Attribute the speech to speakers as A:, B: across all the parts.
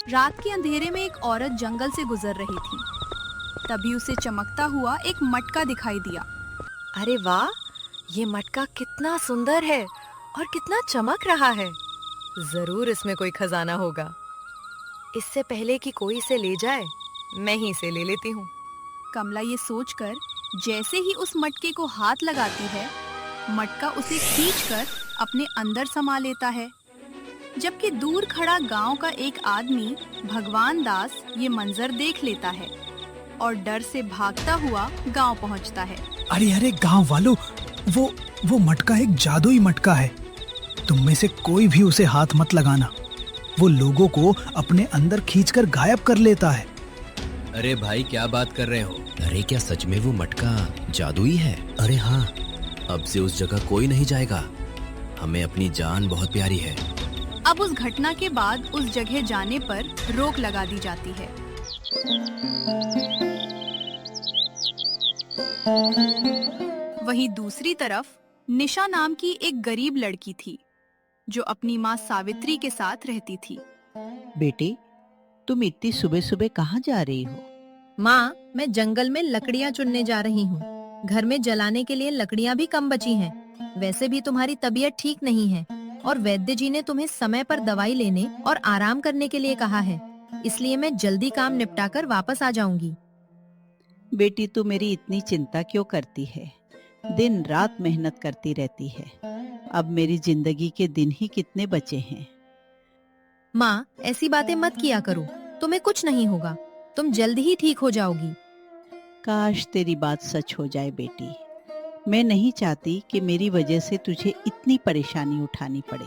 A: रात के अंधेरे में एक औरत जंगल से गुजर रही थी। तभी उसे चमकता हुआ एक मटका दिखाई दिया।
B: अरे वाह, ये मटका कितना सुंदर है और कितना चमक रहा है। जरूर इसमें कोई खजाना होगा। इससे पहले कि कोई इसे ले जाए, मैं ही इसे ले लेती हूँ।
A: कमला ये सोचकर जैसे ही उस मटके को हाथ लगाती है, मटका उसे खींचकर अपने अंदर समा लेता है। जबकि दूर खड़ा गांव का एक आदमी भगवान दास ये मंजर देख लेता है और डर से भागता हुआ गांव पहुंचता है।
C: अरे अरे गांव वालों, वो मटका एक जादुई मटका है। तुम में से कोई भी उसे हाथ मत लगाना। वो लोगों को अपने अंदर खींचकर गायब कर लेता है।
D: अरे भाई, क्या बात कर रहे हो? अरे क्या सच में वो मटका जादुई है? अरे हाँ, अब से उस जगह कोई नहीं जाएगा। हमें अपनी जान बहुत प्यारी है।
A: अब उस घटना के बाद उस जगह जाने पर रोक लगा दी जाती है। वहीं दूसरी तरफ निशा नाम की एक गरीब लड़की थी जो अपनी माँ सावित्री के साथ रहती थी।
E: बेटी, तुम इतनी सुबह सुबह कहाँ जा रही हो?
B: माँ, मैं जंगल में लकड़ियाँ चुनने जा रही हूँ। घर में जलाने के लिए लकड़ियाँ भी कम बची हैं। वैसे भी तुम्हारी तबीयत ठीक नहीं है और वैद्य जी ने तुम्हें समय पर दवाई लेने और आराम करने के लिए कहा है। इसलिए मैं जल्दी काम निपटाकर वापस आ जाऊंगी।
E: बेटी, तू मेरी इतनी चिंता क्यों करती है? दिन रात मेहनत करती रहती है। अब मेरी जिंदगी के दिन ही कितने बचे हैं।
B: माँ, ऐसी बातें मत किया करो। तुम्हें कुछ नहीं होगा। तुम जल्द ही ठीक हो जाओगी।
E: काश तेरी बात सच हो जाए बेटी। मैं नहीं चाहती कि मेरी वजह से तुझे इतनी परेशानी उठानी पड़े।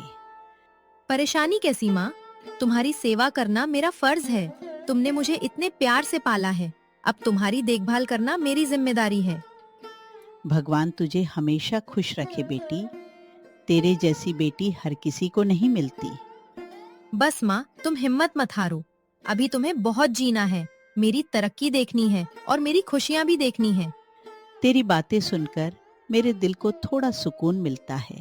B: परेशानी कैसी माँ? तुम्हारी सेवा करना मेरा फर्ज है। तुमने मुझे इतने प्यार से पाला है। अब तुम्हारी देखभाल करना मेरी जिम्मेदारी है।
E: भगवान तुझे हमेशा खुश रखे बेटी। तेरे जैसी बेटी हर किसी को नहीं मिलती।
B: बस माँ, तुम हिम्मत मत हारो। अभी तुम्हें बहुत जीना है। मेरी तरक्की देखनी है और मेरी खुशियाँ भी देखनी है।
E: तेरी बातें सुनकर मेरे दिल को थोड़ा सुकून मिलता है।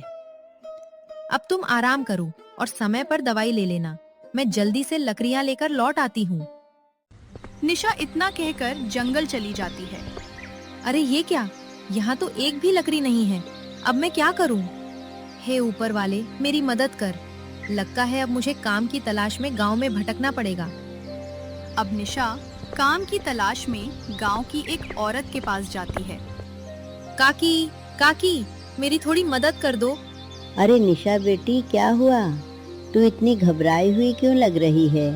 B: अब तुम आराम करो और समय पर दवाई ले लेना। मैं जल्दी से लकड़ियाँ लेकर लौट आती हूँ।
A: निशा इतना कहकर जंगल चली जाती है।
B: अरे ये क्या? यहाँ तो एक भी लकड़ी नहीं है। अब मैं क्या करूँ? हे ऊपर वाले, मेरी मदद कर। लगता है अब मुझे काम की तलाश में गांव में भटकना पड़ेगा।
A: अब निशा काम की तलाश में गांव की एक औरत के पास जाती है।
B: काकी, काकी, मेरी थोड़ी मदद कर दो।
F: अरे निशा बेटी, क्या हुआ? तू इतनी घबराई हुई क्यों लग रही है?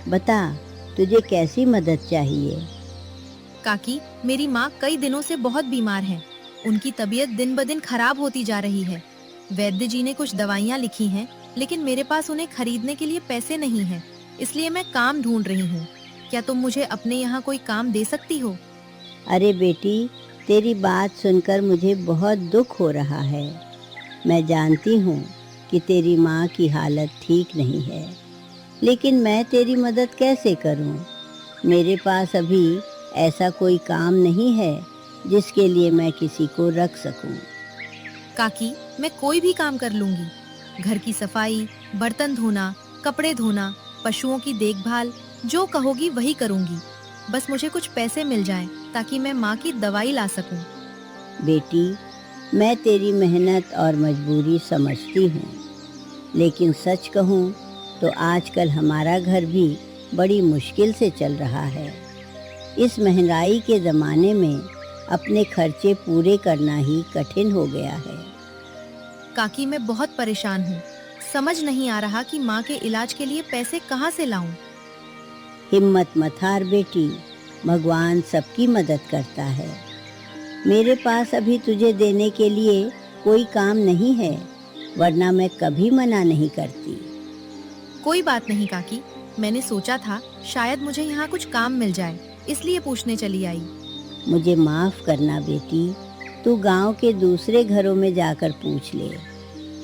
F: बता, तुझे कैसी मदद चाहिए?
B: काकी, मेरी माँ कई दिनों से बहुत बीमार है। उनकी तबीयत दिन ब दिन खराब होती जा रही है। वैद्य जी ने कुछ दवाइयाँ लिखी हैं, लेकिन मेरे पास उन्हें खरीदने के लिए पैसे नहीं हैं। इसलिए मैं काम ढूंढ रही हूँ। क्या तुम मुझे अपने यहाँ कोई काम दे सकती हो?
F: अरे बेटी, तेरी बात सुनकर मुझे बहुत दुख हो रहा है। मैं जानती हूँ कि तेरी माँ की हालत ठीक नहीं है, लेकिन मैं तेरी मदद कैसे करूँ? मेरे पास अभी ऐसा कोई काम नहीं है जिसके लिए मैं किसी को रख सकूँ।
B: काकी, मैं कोई भी काम कर लूंगी। घर की सफाई, बर्तन धोना, कपड़े धोना, पशुओं की देखभाल, जो कहोगी वही करूंगी। बस मुझे कुछ पैसे मिल जाएं ताकि मैं माँ की दवाई ला सकूं।
F: बेटी, मैं तेरी मेहनत और मजबूरी समझती हूँ, लेकिन सच कहूँ तो आजकल हमारा घर भी बड़ी मुश्किल से चल रहा है। इस महंगाई के ज़माने में अपने खर्चे पूरे करना ही कठिन हो गया है।
B: काकी, मैं बहुत परेशान हूँ। समझ नहीं आ रहा कि माँ के इलाज के लिए पैसे कहाँ से लाऊं।
F: हिम्मत मत हार बेटी, भगवान सबकी मदद करता है। मेरे पास अभी तुझे देने के लिए कोई काम नहीं है, वरना मैं कभी मना नहीं करती।
B: कोई बात नहीं काकी, मैंने सोचा था शायद मुझे यहाँ कुछ काम मिल जाए, इसलिए पूछने चली आई।
F: मुझे माफ़ करना बेटी, तू गांव के दूसरे घरों में जाकर पूछ ले।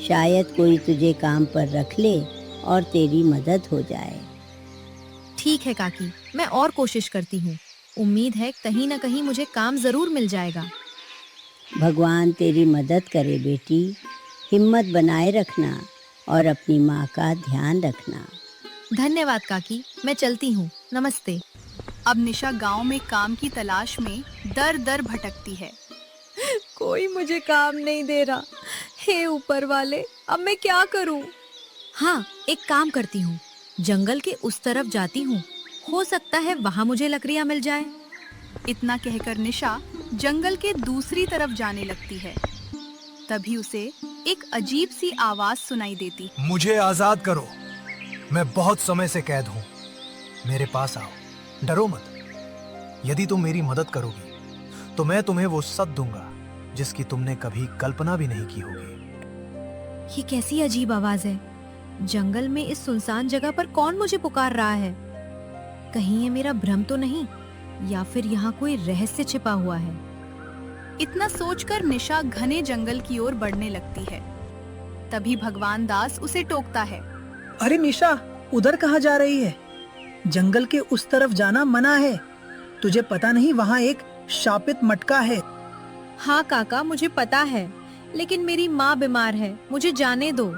F: शायद कोई तुझे काम पर रख ले और तेरी मदद हो जाए।
B: ठीक है काकी, मैं और कोशिश करती हूँ। उम्मीद है कहीं न कहीं मुझे काम जरूर मिल जाएगा।
F: भगवान तेरी मदद करे बेटी। हिम्मत बनाए रखना और अपनी माँ का ध्यान रखना।
B: धन्यवाद काकी, मैं चलती हूँ। नमस्ते।
A: अब निशा गांव में काम की तलाश में दर दर भटकती है।
B: कोई मुझे काम नहीं दे रहा। हे ऊपर वाले, अब मैं क्या करूँ? हाँ, एक काम करती हूँ, जंगल के उस तरफ जाती हूँ, हो सकता है वहाँ मुझे लकड़ियाँ मिल जाए।
A: इतना कहकर निशा जंगल के दूसरी तरफ जाने लगती है। तभी उसे एक अजीब सी आवाज सुनाई देती।
C: मुझे आजाद करो, मैं बहुत समय से कैद हूँ। मेरे पास आओ, डरो मत। यदि तुम मेरी मदद करोगी तो मैं तुम्हें वो सब दूंगा जिसकी तुमने कभी कल्पना भी नहीं की होगी।
B: ये कैसी अजीब आवाज है? जंगल में इस सुनसान जगह पर कौन मुझे पुकार रहा है? कहीं ये मेरा भ्रम तो नहीं, या फिर यहाँ कोई रहस्य छिपा हुआ है?
A: इतना सोचकर निशा घने जंगल की ओर बढ़ने लगती है। तभी भगवान दास उसे टोकता है।
C: अरे निशा, उधर कहाँ जा रही है? जंगल के उस तरफ जाना मना है। तुझे पता नहीं वहाँ एक शापित मटका है।
B: हाँ काका, मुझे पता है, लेकिन मेरी माँ बीमार है, मुझे जाने दो।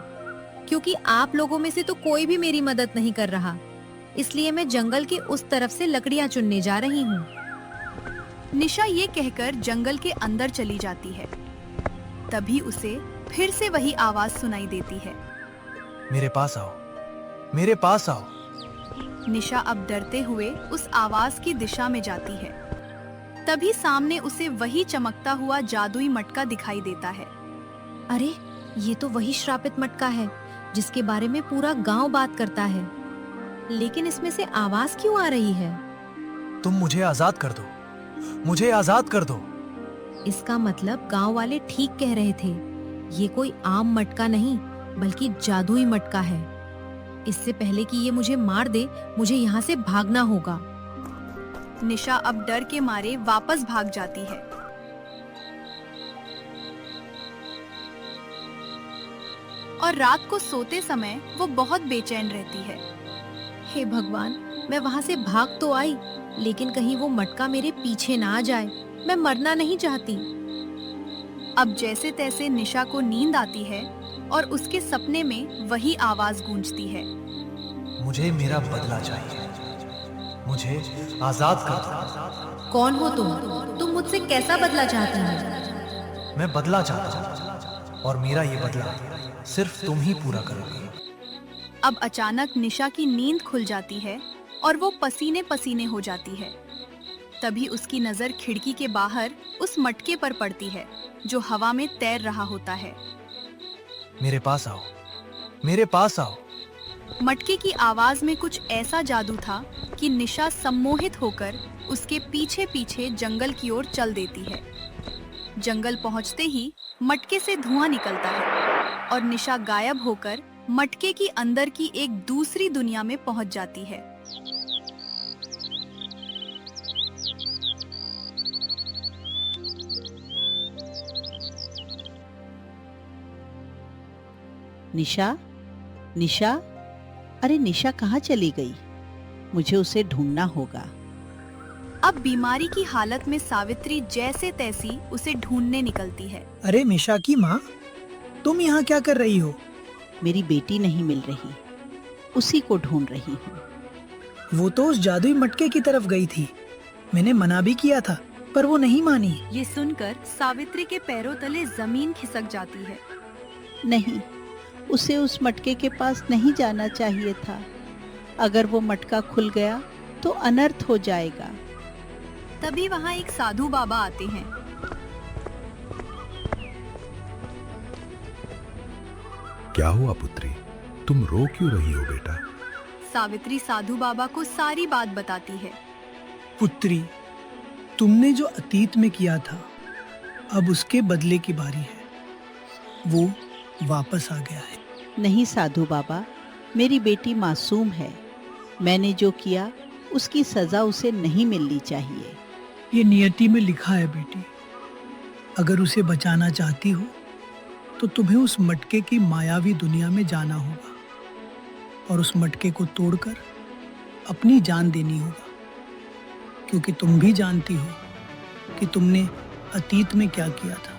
B: क्योंकि आप लोगों में से तो कोई भी मेरी मदद नहीं कर रहा, इसलिए मैं जंगल के उस तरफ से लकड़ियाँ चुनने जा रही हूँ।
A: निशा ये कहकर जंगल के अंदर चली जाती है। तभी उसे फिर से वही आवाज सुनाई देती है।
C: मेरे पास आओ, मेरे पास आओ।
A: निशा अब डरते हुए उस आवाज की दिशा में जाती है। तभी सामने उसे वही चमकता हुआ जादुई मटका दिखाई देता है।
B: अरे, ये तो वही श्रापित मटका है जिसके बारे में पूरा गांव बात करता है। लेकिन इसमें से आवाज क्यों आ रही है?
C: तुम मुझे आजाद कर दो, मुझे आजाद कर दो।
B: इसका मतलब गांव वाले ठीक कह रहे थे। ये कोई आम मटका नहीं, बल्कि जादुई मटका है। इससे पहले कि ये मुझे मार दे, मुझे यहाँ से भागना होगा।
A: निशा अब डर के मारे वापस भाग जाती है। और रात को सोते समय वो बहुत बेचैन रहती है।
B: हे भगवान, मैं वहाँ से भाग तो आई, लेकिन कहीं वो मटका मेरे पीछे ना आ जाए। मैं मरना नहीं चाहती।
A: अब जैसे तैसे निशा को नींद आती है और उसके सपने में वही आवाज गूंजती है।
C: मुझे मेरा बदला चाहिए, मुझे आजाद कर दो।
B: कौन हो तुम? तुम मुझसे कैसा बदला चाहती हो?
C: मैं बदला चाहता हूँ और मेरा ये बदला सिर्फ तुम ही पूरा करोगे।
A: अब अचानक निशा की नींद खुल जाती है और वो पसीने पसीने हो जाती है। तभी उसकी नजर खिड़की के बाहर उस मटके पर पड़ती है जो हवा में तैर रहा होता है।
C: मेरे पास आओ, मेरे पास आओ।
A: मटके की आवाज में कुछ ऐसा जादू था कि निशा सम्मोहित होकर उसके पीछे पीछे जंगल की ओर चल देती है। जंगल पहुंचते ही मटके से धुआं निकलता है और निशा गायब होकर मटके की अंदर की एक दूसरी दुनिया में पहुंच जाती है।
E: निशा, निशा, अरे निशा कहाँ चली गई? मुझे उसे ढूंढना होगा।
A: अब बीमारी की हालत में सावित्री जैसे तैसी उसे ढूंढने निकलती है।
C: अरे निशा की माँ, तुम यहाँ क्या कर रही हो?
E: मेरी बेटी नहीं मिल रही, उसी को ढूंढ रही हूँ।
C: वो तो उस जादुई मटके की तरफ गई थी। मैंने मना भी किया था, पर वो नहीं मानी।
A: ये सुनकर सावित्री के पैरों तले जमीन खिसक जाती है।
E: नहीं, उसे उस मटके के पास नहीं जाना चाहिए था। अगर वो मटका खुल गया तो अनर्थ हो जाएगा।
A: तभी वहाँ एक साधु बाबा आते हैं।
G: क्या हुआ पुत्री, तुम रो क्यों रही हो बेटा?
A: सावित्री साधु बाबा को सारी बात बताती है।
C: पुत्री, तुमने जो अतीत में किया था, अब उसके बदले की बारी है। वो वापस आ गया है।
E: नहीं साधु बाबा, मेरी बेटी मासूम है। मैंने जो किया उसकी सजा उसे नहीं मिलनी चाहिए।
C: ये नियति में लिखा है बेटी। अगर उसे बचाना चाहती हो तो तुम्हें उस मटके की मायावी दुनिया में जाना होगा और उस मटके को तोड़कर अपनी जान देनी होगा, क्योंकि तुम भी जानती हो कि तुमने अतीत में क्या किया था।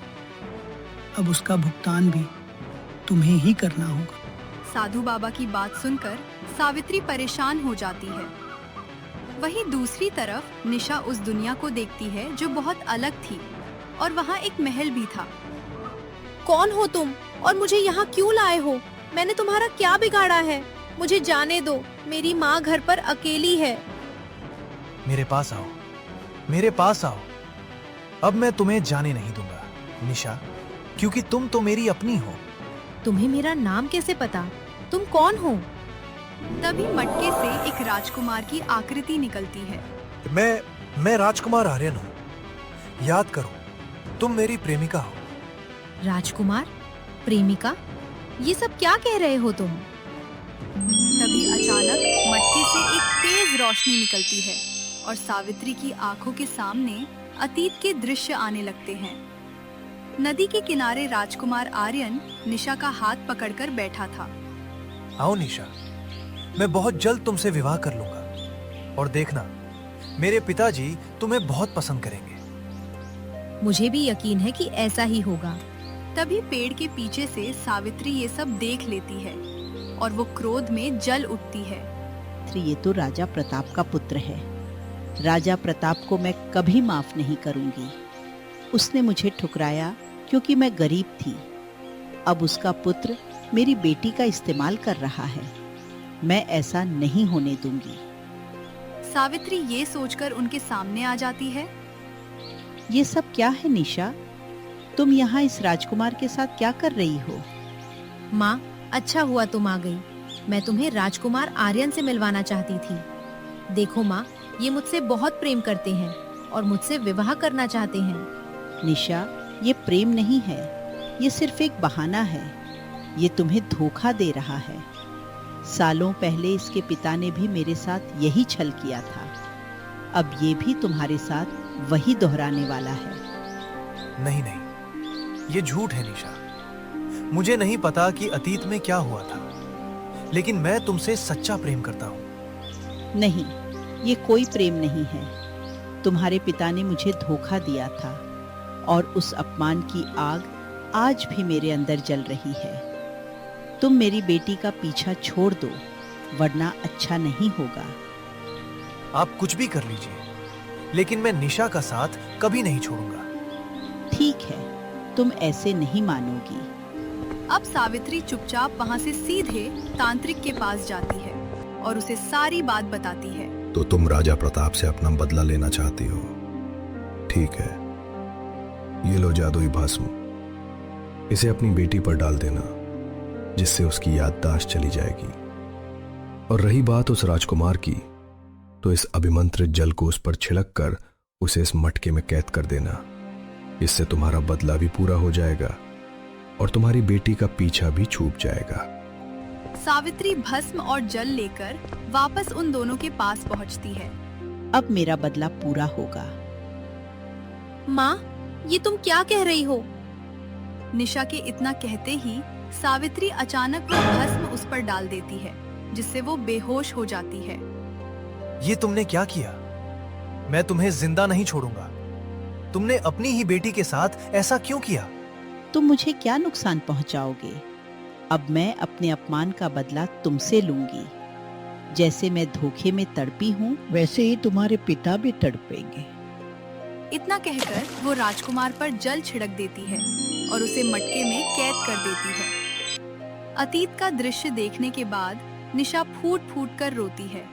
C: अब उसका भुगतान भी तुम्हें ही करना होगा।
A: साधु बाबा की बात सुनकर सावित्री परेशान हो जाती है। वहीं दूसरी तरफ निशा उस दुनिया को देखती है जो बहुत अलग थी और वहाँ एक महल भी था।
B: कौन हो तुम और मुझे यहाँ क्यों लाए हो? मैंने तुम्हारा क्या बिगाड़ा है? मुझे जाने दो, मेरी माँ घर पर अकेली है।
H: मेरे पास आओ, मेरे पास आओ। अब मैं तुम्हें जाने नहीं दूंगा निशा, क्योंकि तुम तो मेरी अपनी हो।
B: तुम्हें मेरा नाम कैसे पता? तुम कौन हो?
A: तभी मटके से एक राजकुमार की आकृति निकलती है।
H: मैं राजकुमार आर्यन हूँ। याद करो, तुम मेरी प्रेमिका हो।
B: राजकुमार? प्रेमिका? ये सब क्या कह रहे हो तुम?
A: तभी अचानक मटके से एक तेज रोशनी निकलती है और सावित्री की आंखों के सामने अतीत के दृश्य आने लगते हैं। नदी के किनारे राजकुमार आर्यन निशा का हाथ पकड़कर बैठा था।
H: आओ निशा, मैं बहुत जल्द तुमसे विवाह कर लूंगा और देखना, मेरे पिताजी तुम्हें बहुत पसंद करेंगे।
B: मुझे भी यकीन है कि ऐसा ही होगा।
A: तभी पेड़ के पीछे से सावित्री ये सब देख लेती है और वो क्रोध में जल उठती है।
E: ये तो राजा प्रताप का पुत्र है। राजा प्रताप को मैं कभी माफ नहीं करूंगी। उसने मुझे ठुकराया क्योंकि मैं गरीब थी। अब उसका पुत्र मेरी बेटी का इस्तेमाल कर रहा है। मैं ऐसा नहीं होने दूंगी।
A: सावित्री ये सोचकर उनके सामने आ जाती है।
E: ये सब क्या है निशा? तुम यहाँ इस राजकुमार के साथ क्या कर रही हो?
B: माँ, अच्छा हुआ तुम आ गई। मैं तुम्हें राजकुमार आर्यन से मिलवाना चाहती थी। देखो माँ, ये मुझसे बहुत प्रेम करते हैं और मुझसे विवाह करना चाहते हैं।
E: निशा, ये प्रेम नहीं है, ये सिर्फ एक बहाना है। ये तुम्हें धोखा दे रहा है। सालों पहले इसके पिता ने भी मेरे साथ यही छल किया था। अब ये भी तुम्हारे साथ वही दोहराने वाला है।
H: नहीं नहीं, ये झूठ है निशा। मुझे नहीं पता कि अतीत में क्या हुआ था, लेकिन मैं तुमसे सच्चा प्रेम करता हूँ।
E: नहीं, ये कोई प्रेम नहीं है। तुम्हारे पिता ने मुझे धोखा दिया था और उस अपमान की आग आज भी मेरे अंदर जल रही है। तुम मेरी बेटी का पीछा छोड़ दो, वरना अच्छा नहीं होगा।
H: आप कुछ भी कर लीजिए, लेकिन मैं निशा का साथ कभी नहीं छोड़ूंगा।
E: ठीक है, तुम ऐसे नहीं मानोगी।
A: अब सावित्री चुपचाप वहाँ से सीधे तांत्रिक के पास जाती है और उसे सारी बात बताती है।
G: तो तुम राजा प्रताप से अपना बदला लेना चाहती हो? ठीक है, ये लो जादुई भस्म। इसे अपनी बेटी पर डाल देना, जिससे उसकी याददाश्त चली जाएगी। और रही बात उस राजकुमार की, तो इस अभिमंत्रित जल को उस पर छिड़क कर उसे इस मटके में कैद कर देना। इससे तुम्हारा बदला भी पूरा हो जाएगा और तुम्हारी बेटी का पीछा भी छूट जाएगा।
A: सावित्री भस्म और जल लेकर वापस उन दोनों के पास पहुंचती है।
E: अब मेरा बदला पूरा होगा।
B: माँ, ये तुम क्या कह रही हो?
A: निशा के इतना कहते ही सावित्री अचानक वो भस्म उस पर डाल देती है, जिससे वो बेहोश हो जाती है।
H: ये तुमने क्या किया? मैं तुम्हें जिंदा नहीं छोड़ूंगा। तुमने अपनी ही बेटी के साथ ऐसा क्यों किया?
E: तुम मुझे क्या नुकसान पहुंचाओगे? अब मैं अपने अपमान का बदला तुमसे लूंगी। जैसे मैं धोखे में तड़पी हूँ, वैसे ही तुम्हारे पिता भी तड़पेंगे।
A: इतना कहकर वो राजकुमार पर जल छिड़क देती है और उसे मटके में कैद कर देती है। अतीत का दृश्य देखने के बाद निशा फूट फूट कर रोती है।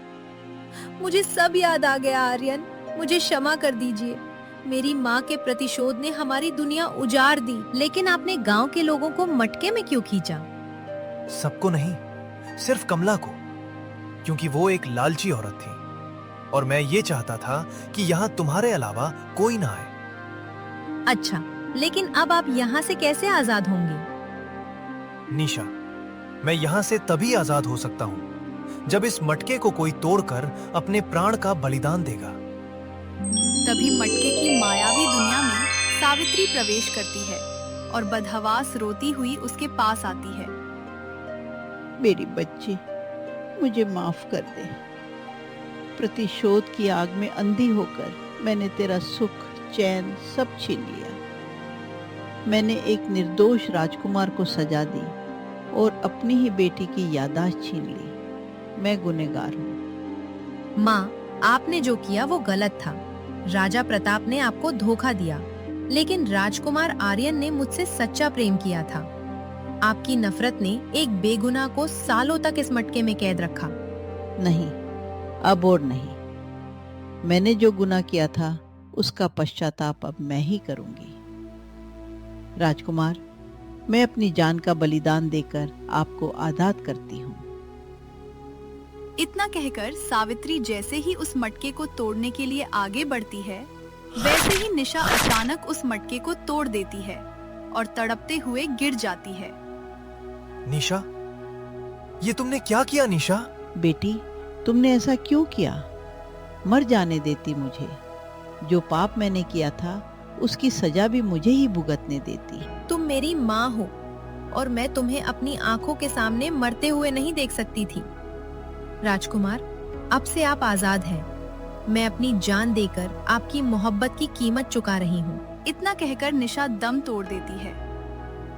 B: मुझे सब याद आ गया आर्यन, मुझे क्षमा कर दीजिए। मेरी माँ के प्रतिशोध ने हमारी दुनिया उजाड़ दी, लेकिन आपने गांव के लोगों को मटके में क्यों खींचा?
H: सबको नहीं, सिर्फ कमला को, क्योंकि वो एक लालची औरत थी और मैं ये चाहता था कि यहाँ तुम्हारे अलावा कोई ना आए।
B: अच्छा, लेकिन अब आप यहाँ से कैसे आजाद होंगे?
H: निशा, मैं यहाँ से तभी आजाद हो सकता हूँ जब इस मटके को कोई तोड़कर अपने प्राण का बलिदान देगा।
A: तभी मटके की मायावी दुनिया में सावित्री प्रवेश करती है और बदहवास रोती हुई उसके पास आती है।
E: मेरी बच्ची, मुझे माफ कर दे। प्रतिशोध की आग में अंधी होकर मैंने तेरा सुख, चैन सब छीन लिया। मैंने एक निर्दोष राजकुमार को सजा दी और अपनी ही बेटी की याददाश्त छीन ली। मैं गुनहगार हूँ।
B: माँ, आपने जो किया वो गलत था। राजा प्रताप ने आपको धोखा दिया, लेकिन राजकुमार आर्यन ने मुझसे सच्चा प्रेम किया था। आपकी नफरत ने एक बेगुनाह को सालों तक इस मटके में कैद रखा।
E: नहीं, अब और नहीं। मैंने जो गुनाह किया था उसका पश्चाताप अब मैं ही करूंगी। राजकुमार, मैं अपनी जान का बलिदान देकर आपको आज़ाद करती हूँ।
A: इतना कहकर सावित्री जैसे ही उस मटके को तोड़ने के लिए आगे बढ़ती है, वैसे ही निशा अचानक उस मटके को तोड़ देती है और तड़पते हुए गिर जाती है।
H: निशा, ये तुमने क्या किया निशा?
E: बेटी, तुमने ऐसा क्यों किया? मर जाने देती मुझे। जो पाप मैंने किया था उसकी सजा भी मुझे ही भुगतने देती।
B: तुम मेरी माँ हो और मैं तुम्हें अपनी आंखों के सामने मरते हुए नहीं देख सकती थी। राजकुमार, अब से आप आजाद हैं। मैं अपनी जान देकर आपकी मोहब्बत की कीमत चुका रही हूँ।
A: इतना कहकर निशा दम तोड़ देती है।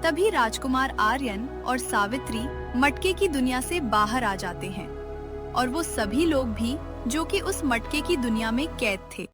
A: तभी राजकुमार आर्यन और सावित्री मटके की दुनिया से बाहर आ जाते हैं और वो सभी लोग भी जो कि उस मटके की दुनिया में कैद थे।